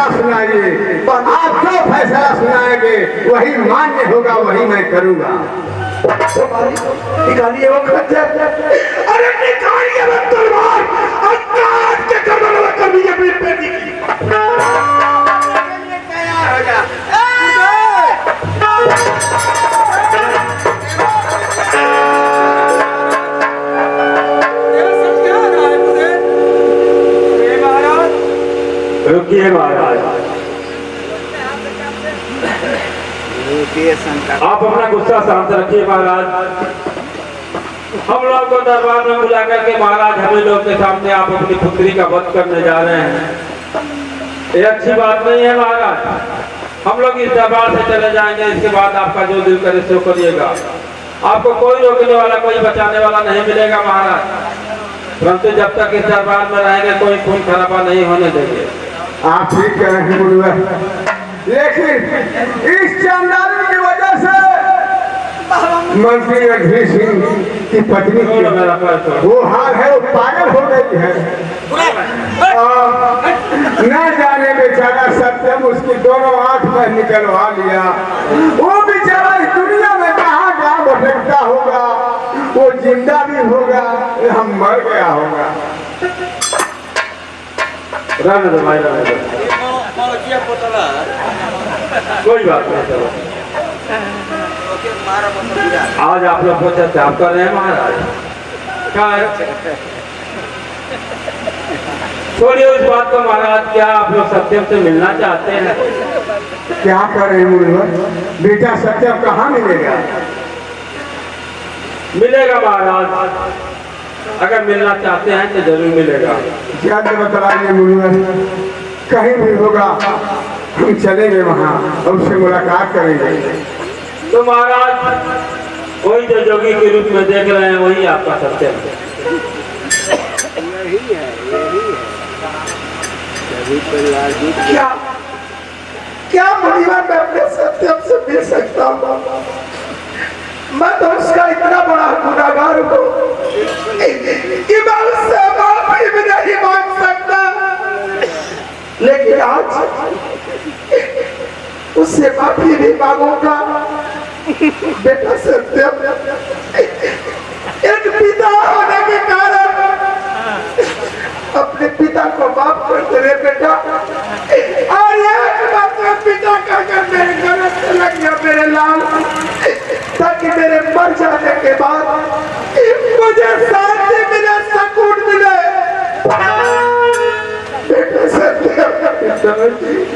फैसला सुनाइए। आप जो फैसला सुनाएंगे वही मान्य होगा, वही मैं करूँगा। निकालिए वो खंजर, अरे निकालिए वो तलवार और काट के गर्दन में कर दीजिए पीठ पे दी। तैयार हो जा। रुकिए महाराज, आप अपना गुस्सा शांत रखिए महाराज। हम लोग को दरबार में बुला करके महाराज हमें लोग के सामने आप अपनी पुत्री का वध करने जा रहे हैं, ये अच्छी बात नहीं है महाराज। हम लोग इस दरबार से चले जाएंगे, इसके बाद आपका जो दिल करे सो करिएगा। आपको कोई रोकने वाला, कोई बचाने वाला नहीं मिलेगा महाराज। परंतु जब तक इस दरबार में रहेंगे कोई खून खराबा नहीं होने देंगे। आप ठीक कह रहे हैं गुरुवर, लेकिन इस चंडाली की वजह से मंत्री रणधीर सिंह की पत्नी वो हाल है, वो पागल हो गई है। न जाने बेचारा सत्यम उसकी दोनों आंख में निकलवा लिया। वो बेचारा इस दुनिया में कहाँ कहाँ भटकता होगा, वो जिंदा भी होगा या मर गया होगा। रहने दो भाई, रहने दो, कोई बात नहीं। चलो आज आप लोग पूछते आप कर रहे हैं महाराज, छोड़िए उस बात को महाराज। क्या आप लोग सत्यम से मिलना चाहते हैं? क्या करें मुनिवर, बेटा सत्यम कहाँ मिलेगा? मिलेगा महाराज, अगर मिलना चाहते हैं तो जरूर मिलेगा। ज्यादा बतलाइए मुनिवर, कहीं भी होगा हम चलेंगे वहाँ और उससे मुलाकात करेंगे। तो महाराज वही जो जोगी के रूप में देख रहे हैं वही आपका सत्यम है। यही है। क्या क्या मुनिवर मैं अपने सत्यम से मिल सकता हूँ? मैं तो उसका इतना बड़ा गुनाहगार हूँ कि मैं उससे माफी भी नहीं मांग सकता, लेकिन आज उससे माफी भी मांगूंगा। बेटा सत्यम, एक पिता होने के कारण अपने पिता को माफ कर दे रे बेटा, और एक बार पिता का कर मेरे गले से लग गया मेरे लाल, ताकि मेरे मर जाने के बाद मुझे शांति मिले, सुकून मिले। बेटा सत्यम, बेटा पिता,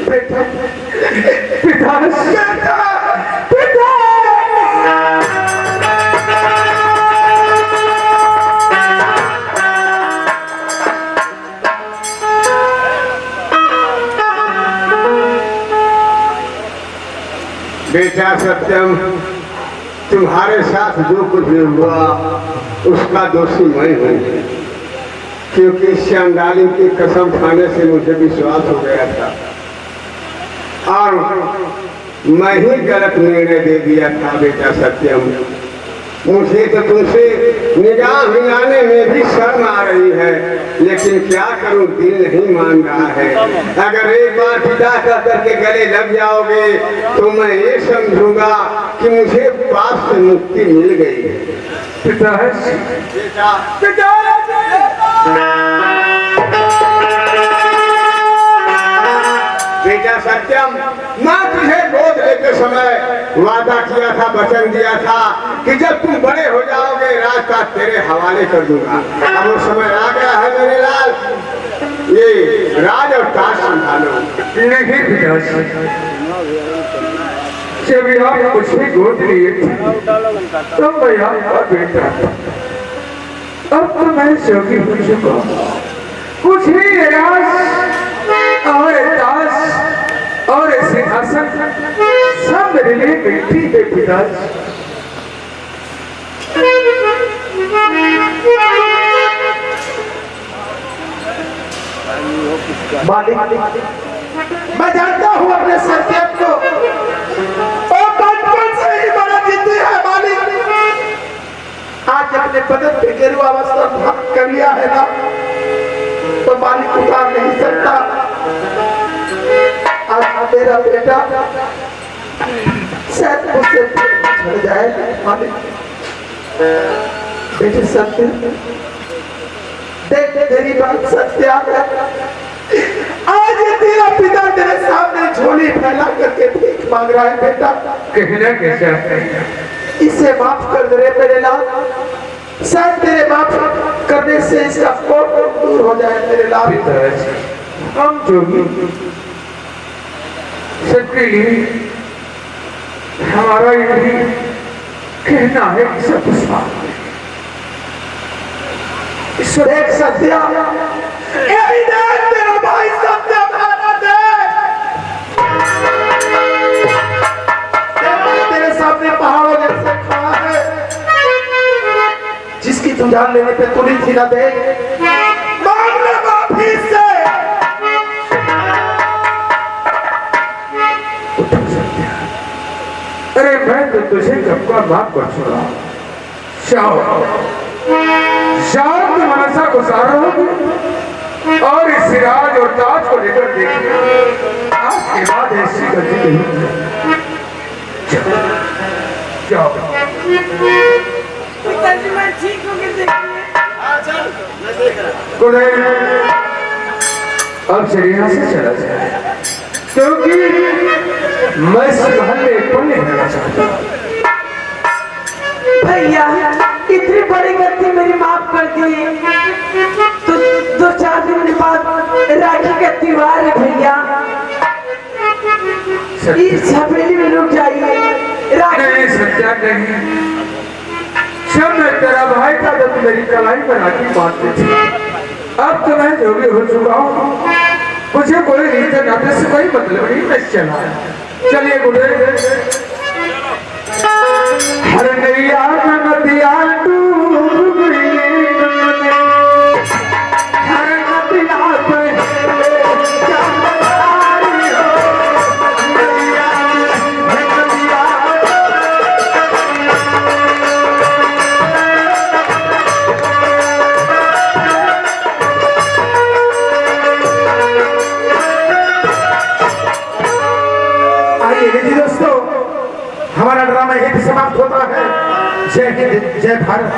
बेटा पिता। बेटा सत्यम, तुम्हारे साथ जो कुछ भी हुआ उसका दोषी मैं हूँ, क्योंकि चंडाली की कसम खाने से मुझे विश्वास हो गया था और मैं ही गलत निर्णय दे दिया था। बेटा सत्यम, मुझे तो तुमसे निगाह मिलाने में भी शर्म आ रही है, लेकिन क्या करूं, दिल नहीं मान रहा है। अगर एक बार पिता का करके गले लग जाओगे तो मैं ये समझूंगा कि मुझे पाप से मुक्ति मिल गई है। पिता पिता बेटा सत्यम, मैं तुझे गोद लेते समय वादा किया था, वचन दिया था कि जब तुम बड़े हो जाओगे रास्ता तेरे हवाले कर दूंगा। अब वो समय आ गया है मेरे लाल, ये राज और ताज संभालो। नहीं पिताजी, जब आप मुझे गोद लिए थे तो मैं आपका बेटा था, अब तो मैं जोगी हो चुका हूँ। मुझे राज और ताज और सिंहासन सब मेरे लिए मिट्टी है पिताजी। मालिक, मैं जानता हूँ अपने सत्यम को, और बचपन से ही बड़ा जिद्दी है मालिक। आज अपने बदन पे गेरुआ वस्त्र धारण कर लिया है ना, तो मालिक उतार नहीं सकता। मेरा बेटा शायद मुझसे छड़ जाए मालिक। बेटे सत्य देख तेरी बात सत्य है। आज ये तेरा पिता तेरे सामने झोली फैला करके भीख मांग रहा है बेटा। कहना कैसे आता है? इसे माफ कर दे रे मेरे लाल। शायद तेरे माफ करने से इसका कोप दूर हो जाए मेरे लाल। हम जोगी सबके लिए हमारा यही कहना है कि सब कुछ माफ करें। देख सत्या, यही देख तेरा भाई सत्या खाना देख। तेरे सामने पहाड़ों जैसे खड़ा है, जिसकी तू जान लेने पे तुली थी ना दे। मांग ले माफी से। अरे मैं तो तुझे कब का माफ कर चुका। शांत मनसा गुजार रहो और इस सिराज और ताज को लेकर देखिए। आज के बाद ऐसी गलती नहीं। जाओ पिताजी मैं ठीक हो गया देखिए। अब से यहाँ से चला जाए क्योंकि मैं इस महल में पुण्य करना चाहता हूँ। भैया इतनी बड़ी गलती मेरी माफ कर दी। तो 2-4 दिन के बाद राखी का त्योहार है भैया। इस हवेली में रुक जाइए। नहीं सत्या नहीं। जब मैं तेरा भाई था तो तू मेरी कलाई पर राखी बांधती थी। अब तो मैं जोगी हो चुका हूँ। मुझे कोई रीते नाते से कोई मतलब नहीं। मैं चला चलिए गुड़े। हर नैया नदिया डूब गई, हर नदिया पे क्या बताई हो, नैया नदिया। आइए जी दोस्तों, हमारा ड्रामा यहीं समाप्त होता है। जय हिंद, जय भारत।